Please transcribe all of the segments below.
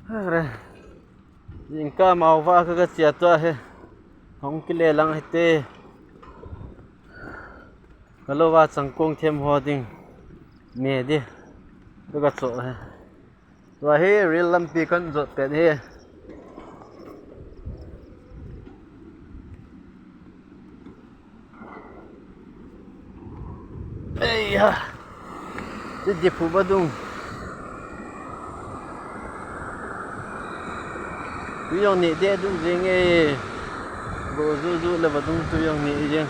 ยิงก็มาว่าก็เสียตัวเฮของกิเลลังให้เตก็รู้ว่าสังคมเทมฮอดิงเมดิก็โซเฮตัวเฮรีลัมปีกันโซเป็ดเฮเอ้ยฮะจะผู้บดุงtu yang ni dia tu jeng bo zu le badung tu yang ni jeng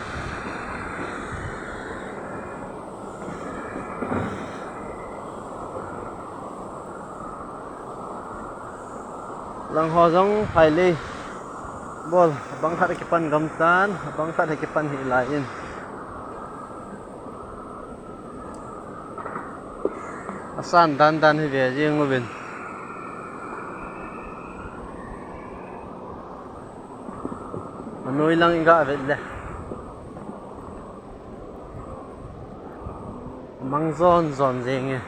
lang ho jong phai le bol bang khat ke pan gam tan bang khat ke pan hi lain asan dan hi ve jeng ngo ben Noi lang inga vedle mang zon jenge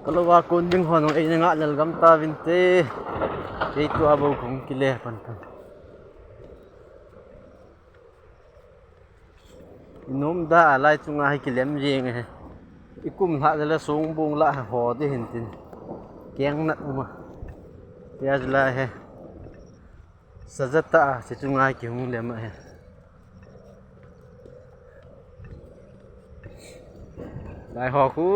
kalau wa kun ding honong ai nga lalgam ta vinte itu abau kong kile pantan inom da alai chunga hai kilem jeng he ikum ha la song bung la ho de hintin keng nat uma ya la he sajata se chunga ki hung le ma he lai ho ku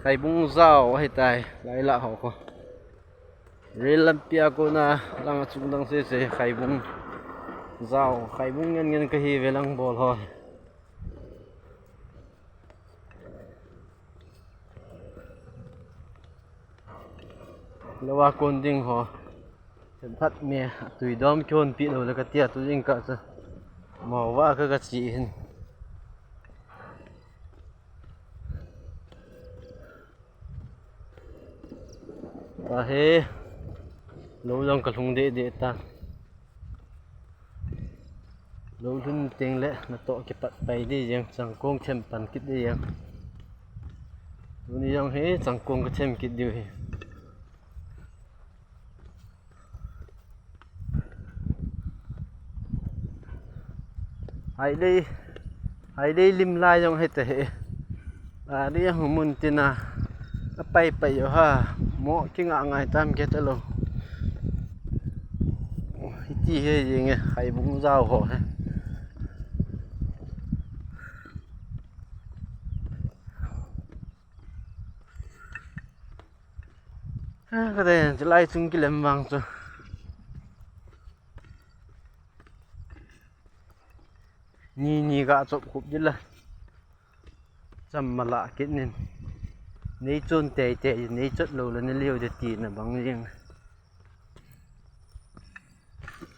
khai bung zao hai tai lai la ho ko Relam pia ko na lang chung lang se khai bung zao khai bung ngen ka hi velang bol ho lawa kon ding ho sen phat me tui dom kyon pi lo la ka tia tu jing ka cha ma wa ka chi hin ta he lâu long ka lung de ta lâu lun teng le na to ke pat pai de yang chang kong chem pan kit de yang ni yang he chang kong ka chem kit de he hai dei lim lai yang he te he ri yang mun tina pai yo ha mo kinga ngai tam ke te lo chi he jing khai bung zao ho he cái này chỉ lai chung cái lem vàng cho ni gạ chụp cụp chứ là chăm mà lạ kết nên nấy chôn tệ nấy chất lâu là nên liều để tiền là bằng riêng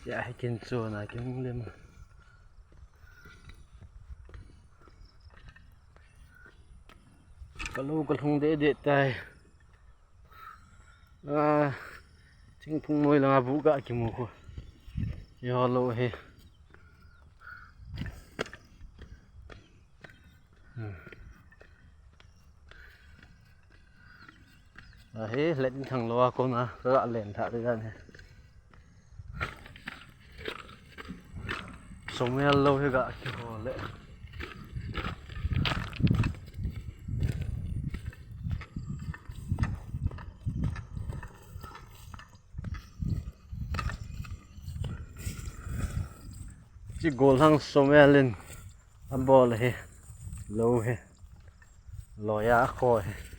dạ hay kiên chua này cái lem kalau không để tay chính phung môi là vũ gạ kì mù yo lo he he lên thằng lo con à gạ lên thả đi ra này sống lâu he gạ kì hồ lệ chỉ gol hang somelin am bol he low he loya kho he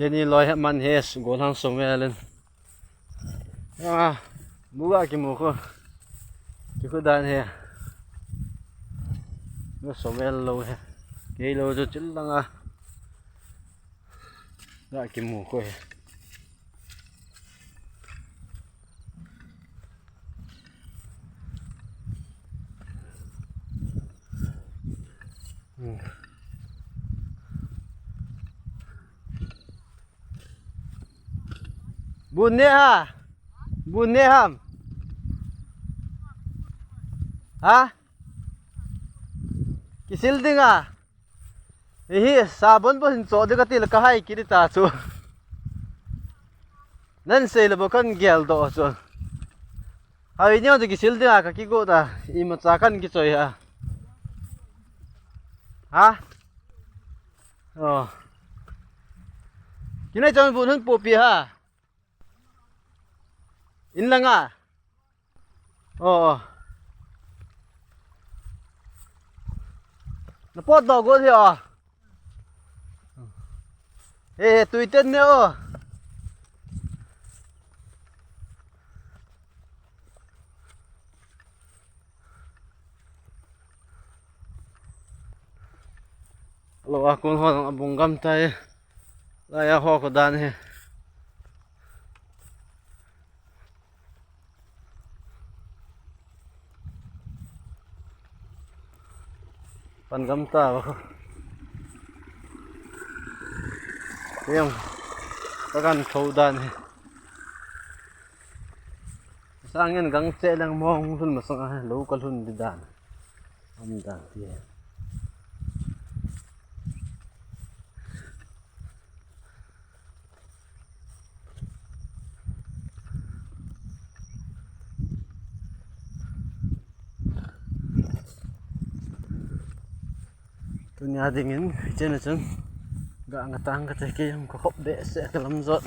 Jadi loy man hes golang somelen buka ki mo ko ki ko dan he no somel lo he ke lo jo chil lang da ki mo ko he bunne ham ha kisil dinga hi sabon bo hin so de ka til ka hai ki ta chu nan se le bo kan gel do chu hai nyo de kisil dinga ka ki go da I ma cha kan ki choi ha kinai chon bu hun po pi ha in lang nó pot đầu go thì ê tùy tên nữa lo aku ho abung gam tai la ya ho ko dan he pan gam ta yang takan thau dan he sangin gang che lang mong hun ma sang lo kal hun di dan am dan ti tunya dingin chen chen ga ngatang ka te ke yang ko hop de se kalam zot